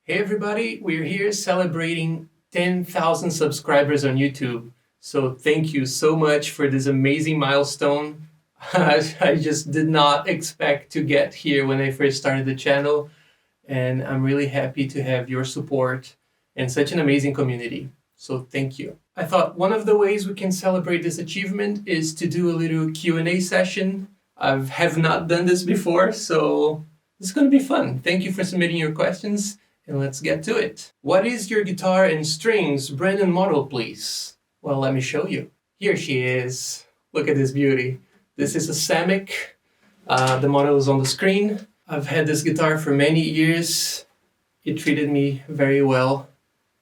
Hey everybody, we're here celebrating 10,000 subscribers on YouTube. So thank you so much for this amazing milestone. I just did not expect to get here when I first started the channel, and I'm really happy to have your support and such an amazing community. So thank you. I thought one of the ways we can celebrate this achievement is to do a little Q&A session. I have not done this before, so it's going to be fun. Thank you for submitting your questions. And let's get to it. What is your guitar and strings brand and model, please? Well, let me show you. Here she is. Look at this beauty. This is a Samick. The model is on the screen. I've had this guitar for many years. It treated me very well.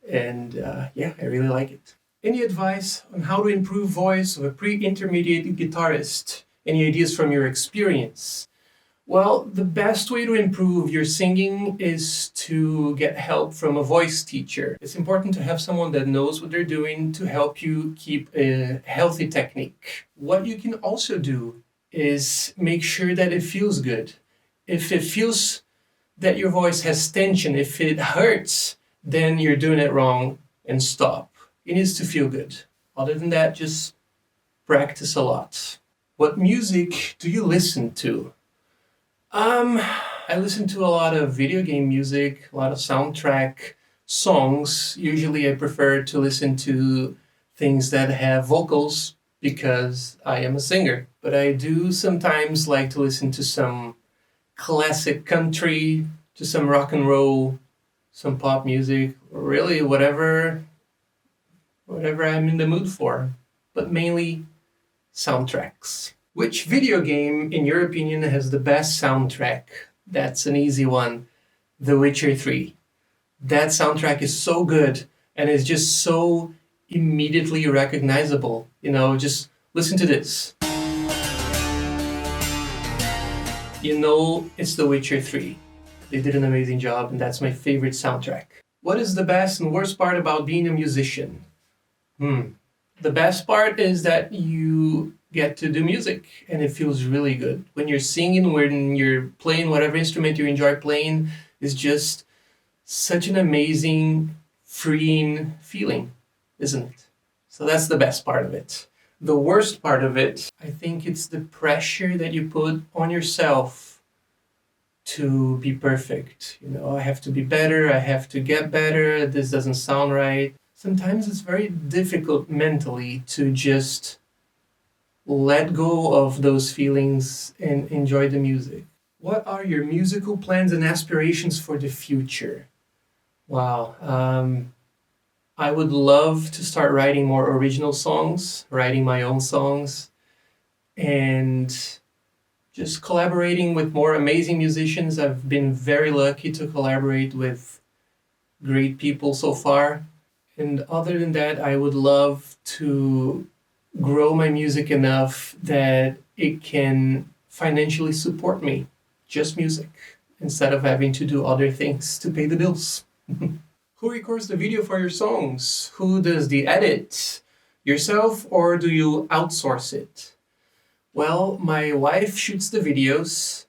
And yeah, I really like it. Any advice on how to improve voice of a pre-intermediate guitarist? Any ideas from your experience? Well, the best way to improve your singing is to get help from a voice teacher. It's important to have someone that knows what they're doing to help you keep a healthy technique. What you can also do is make sure that it feels good. If it feels that your voice has tension, if it hurts, then you're doing it wrong and stop. It needs to feel good. Other than that, just practice a lot. What music do you listen to? I listen to a lot of video game music, a lot of soundtrack songs. Usually I prefer to listen to things that have vocals because I am a singer. But I do sometimes like to listen to some classic country, to some rock and roll, some pop music, really whatever I'm in the mood for, but mainly soundtracks. Which video game, in your opinion, has the best soundtrack? That's an easy one. The Witcher 3. That soundtrack is so good and it's just so immediately recognizable. You know, just listen to this. You know it's The Witcher 3. They did an amazing job and that's my favorite soundtrack. What is the best and worst part about being a musician? The best part is that you get to do music and it feels really good. When you're singing, when you're playing whatever instrument you enjoy playing, is just such an amazing, freeing feeling, isn't it? So that's the best part of it. The worst part of it, I think it's the pressure that you put on yourself to be perfect. You know, I have to be better, I have to get better, this doesn't sound right. Sometimes it's very difficult mentally to just let go of those feelings and enjoy the music. What are your musical plans and aspirations for the future? Wow. I would love to start writing more original songs, writing my own songs, and just collaborating with more amazing musicians. I've been very lucky to collaborate with great people so far. And other than that, I would love to grow my music enough that it can financially support me, just music, instead of having to do other things to pay the bills. Who records the video for your songs? Who does the edit? Yourself, or do you outsource it? Well, my wife shoots the videos.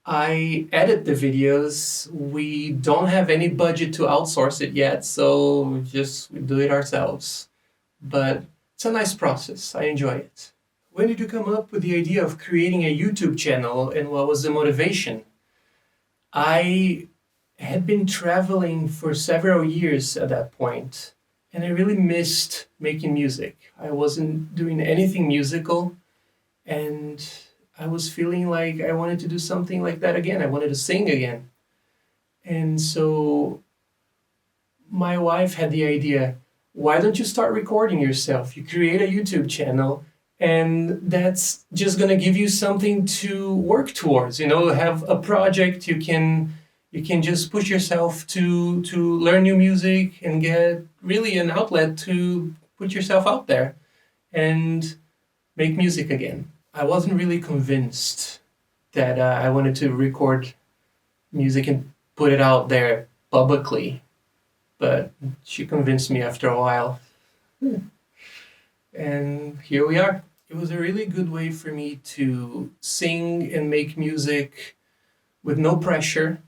I edit the videos. We don't have any budget to outsource it yet, so we do it ourselves. But it's a nice process. I enjoy it. When did you come up with the idea of creating a YouTube channel, and what was the motivation? I had been traveling for several years at that point, and I really missed making music. I wasn't doing anything musical, and I was feeling like I wanted to do something like that again. I wanted to sing again. And so my wife had the idea, why don't you start recording yourself? You create a YouTube channel, and that's just going to give you something to work towards. You know, have a project. You can just push yourself to learn new music and get really an outlet to put yourself out there and make music again. I wasn't really convinced that I wanted to record music and put it out there publicly, but she convinced me after a while. And here we are. It was a really good way for me to sing and make music with no pressure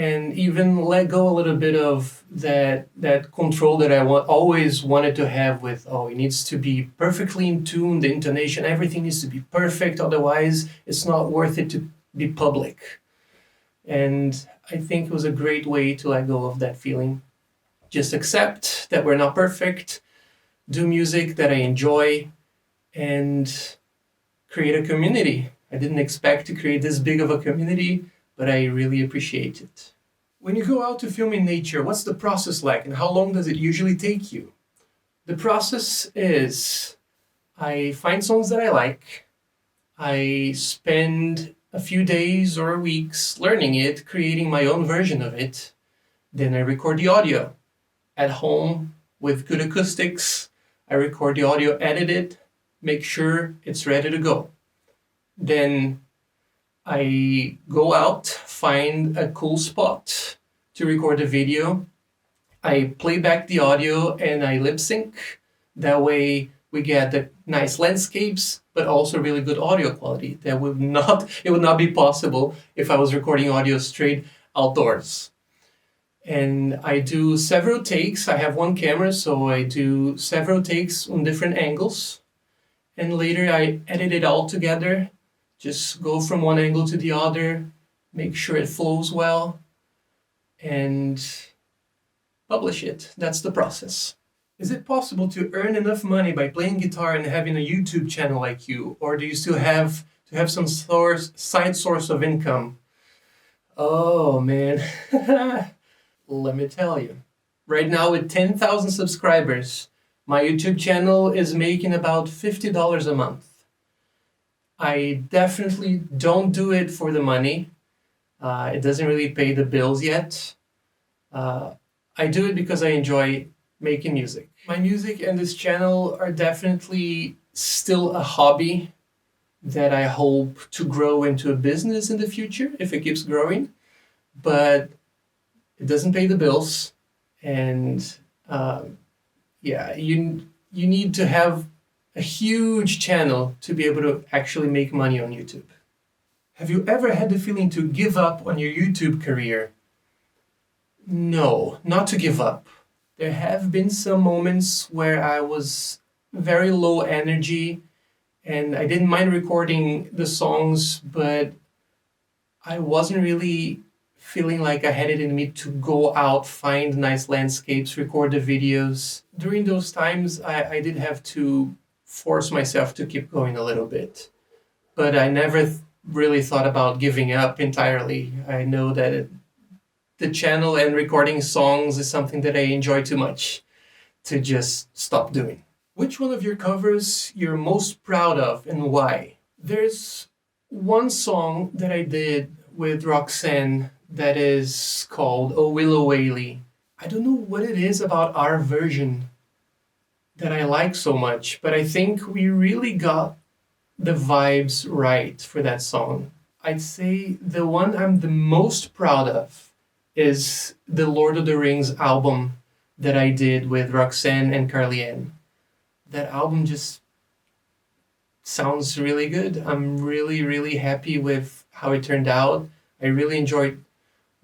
and even let go a little bit of that control that always wanted to have with, oh, it needs to be perfectly in tune, the intonation, everything needs to be perfect, otherwise it's not worth it to be public. And I think it was a great way to let go of that feeling. Just accept that we're not perfect, do music that I enjoy, and create a community. I didn't expect to create this big of a community, but I really appreciate it. When you go out to film in nature, what's the process like and how long does it usually take you? The process is I find songs that I like, I spend a few days or weeks learning it, creating my own version of it, then I record the audio at home with good acoustics. I record the audio, edit it, make sure it's ready to go. Then I go out, find a cool spot to record a video. I play back the audio and I lip sync. That way we get the nice landscapes, but also really good audio quality. It would not be possible if I was recording audio straight outdoors. And I do several takes. I have one camera, so I do several takes on different angles. And later I edit it all together. Just go from one angle to the other, make sure it flows well, and publish it. That's the process. Is it possible to earn enough money by playing guitar and having a YouTube channel like you? Or do you still have to have some side source of income? Oh man, let me tell you. Right now with 10,000 subscribers, my YouTube channel is making about $50 a month. I definitely don't do it for the money. It doesn't really pay the bills yet. I do it because I enjoy making music. My music and this channel are definitely still a hobby that I hope to grow into a business in the future if it keeps growing. But it doesn't pay the bills. And you need to have a huge channel to be able to actually make money on YouTube. Have you ever had the feeling to give up on your YouTube career? No, not to give up. There have been some moments where I was very low energy and I didn't mind recording the songs, but I wasn't really feeling like I had it in me to go out, find nice landscapes, record the videos. During those times, I did have to force myself to keep going a little bit. But I never really thought about giving up entirely. I know that the channel and recording songs is something that I enjoy too much to just stop doing. Which one of your covers you're most proud of and why? There's one song that I did with Roxanne that is called Oh Willow Whaley. I don't know what it is about our version that I like so much, but I think we really got the vibes right for that song. I'd say the one I'm the most proud of is the Lord of the Rings album that I did with Roxanne and Carly-Ann. That album just sounds really good. I'm really, really happy with how it turned out. I really enjoyed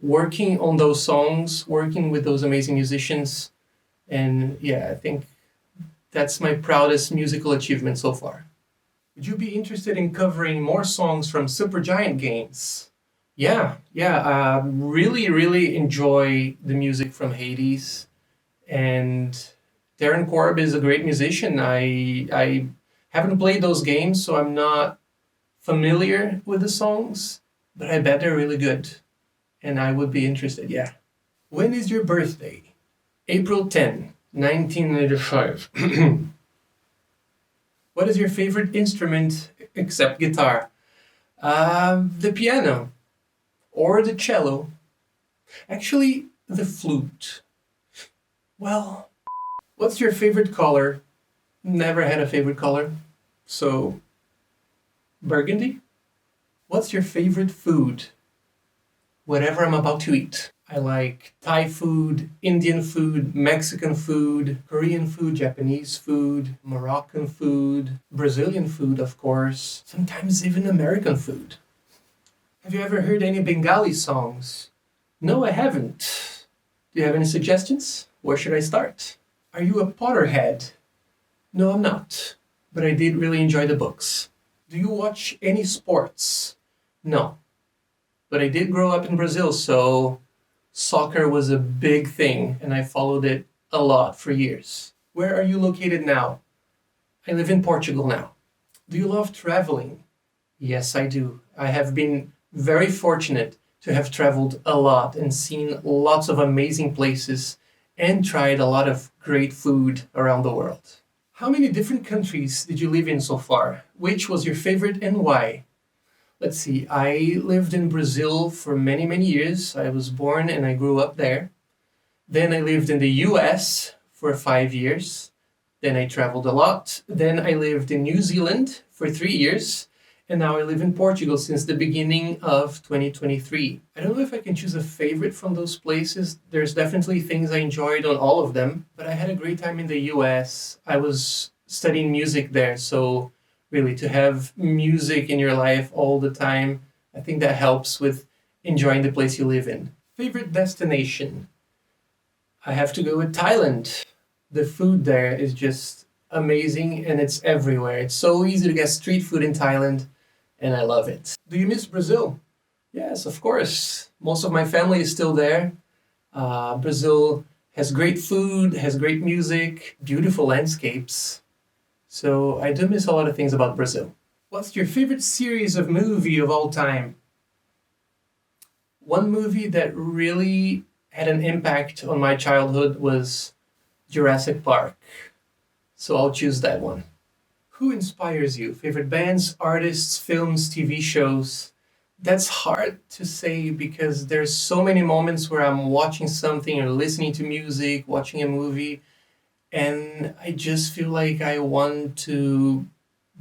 working on those songs, working with those amazing musicians. And yeah, I think that's my proudest musical achievement so far. Would you be interested in covering more songs from Supergiant Games? Yeah, really, really enjoy the music from Hades. And Darren Korb is a great musician. I haven't played those games, so I'm not familiar with the songs, but I bet they're really good. And I would be interested, yeah. When is your birthday? April 10, 1995. What is your favorite instrument except guitar? The piano or the cello. Actually, the flute. Well, what's your favorite color? Never had a favorite color. So, burgundy? What's your favorite food? Whatever I'm about to eat. I like Thai food, Indian food, Mexican food, Korean food, Japanese food, Moroccan food, Brazilian food, of course, sometimes even American food. Have you ever heard any Bengali songs? No, I haven't. Do you have any suggestions? Where should I start? Are you a Potterhead? No, I'm not. But I did really enjoy the books. Do you watch any sports? No. But I did grow up in Brazil, so soccer was a big thing, and I followed it a lot for years. Where are you located now? I live in Portugal now. Do you love traveling? Yes, I do. I have been very fortunate to have traveled a lot and seen lots of amazing places and tried a lot of great food around the world. How many different countries did you live in so far? Which was your favorite and why? Let's see, I lived in Brazil for many, many years. I was born and I grew up there. Then I lived in the US for 5 years. Then I traveled a lot. Then I lived in New Zealand for 3 years. And now I live in Portugal since the beginning of 2023. I don't know if I can choose a favorite from those places. There's definitely things I enjoyed on all of them, but I had a great time in the US. I was studying music there, so really to have music in your life all the time, I think that helps with enjoying the place you live in. Favorite destination? I have to go with Thailand. The food there is just amazing and it's everywhere. It's so easy to get street food in Thailand and I love it. Do you miss Brazil? Yes, of course. Most of my family is still there. Brazil has great food, has great music, beautiful landscapes. So I do miss a lot of things about Brazil. What's your favorite series of movie of all time? One movie that really had an impact on my childhood was Jurassic Park. So I'll choose that one. Who inspires you? Favorite bands, artists, films, TV shows? That's hard to say because there's so many moments where I'm watching something or listening to music, watching a movie, and I just feel like I want to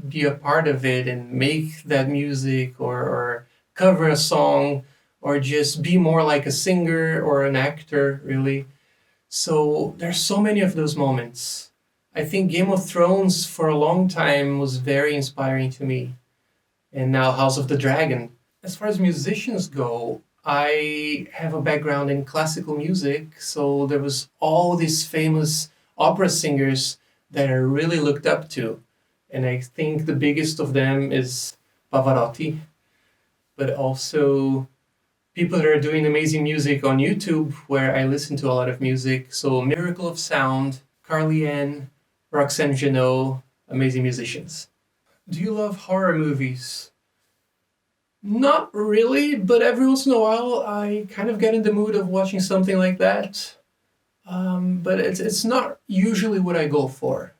be a part of it and make that music or cover a song or just be more like a singer or an actor, really. So there's so many of those moments. I think Game of Thrones for a long time was very inspiring to me. And now House of the Dragon. As far as musicians go, I have a background in classical music, so there was all these famous opera singers that I really looked up to. And I think the biggest of them is Pavarotti, but also people that are doing amazing music on YouTube where I listen to a lot of music. So Miracle of Sound, Carly Ann, Roxanne Janot, amazing musicians. Do you love horror movies? Not really, but every once in a while I kind of get in the mood of watching something like that. But it's not usually what I go for.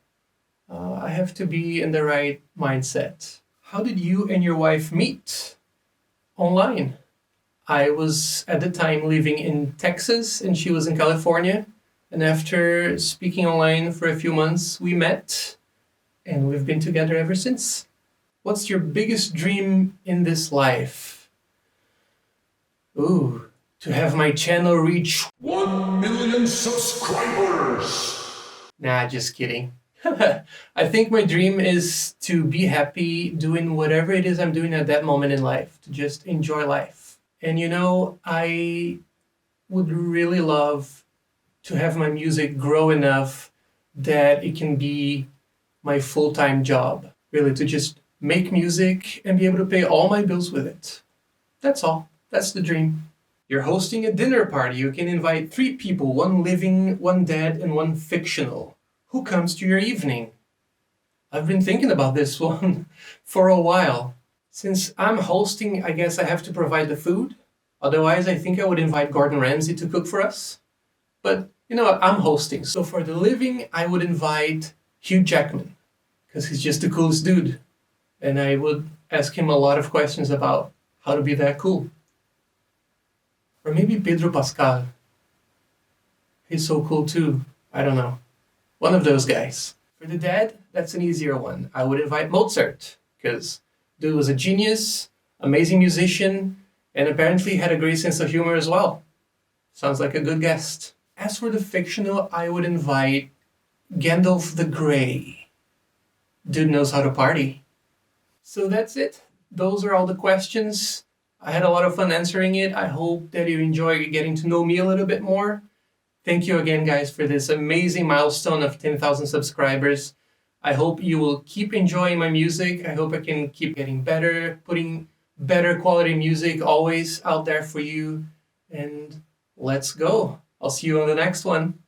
I have to be in the right mindset. How did you and your wife meet? Online. I was at the time living in Texas and she was in California. And after speaking online for a few months, we met and we've been together ever since. What's your biggest dream in this life? Ooh, to have my channel reach 1 million subscribers! Nah, just kidding. I think my dream is to be happy doing whatever it is I'm doing at that moment in life, to just enjoy life. And I would really love to have my music grow enough that it can be my full-time job. Really, to just make music and be able to pay all my bills with it. That's all. That's the dream. You're hosting a dinner party. You can invite 3 people, 1 living, 1 dead, and 1 fictional. Who comes to your evening? I've been thinking about this one for a while. Since I'm hosting, I guess I have to provide the food. Otherwise, I think I would invite Gordon Ramsay to cook for us. But I'm hosting. So for the living, I would invite Hugh Jackman, because he's just the coolest dude. And I would ask him a lot of questions about how to be that cool. Or maybe Pedro Pascal. He's so cool too. I don't know. One of those guys. For the dead, that's an easier one. I would invite Mozart, because dude was a genius, amazing musician, and apparently had a great sense of humor as well. Sounds like a good guest. As for the fictional, I would invite Gandalf the Grey. Dude knows how to party. So that's it. Those are all the questions. I had a lot of fun answering it. I hope that you enjoy getting to know me a little bit more. Thank you again, guys, for this amazing milestone of 10,000 subscribers. I hope you will keep enjoying my music. I hope I can keep getting better, putting better quality music always out there for you. And let's go. I'll see you on the next one.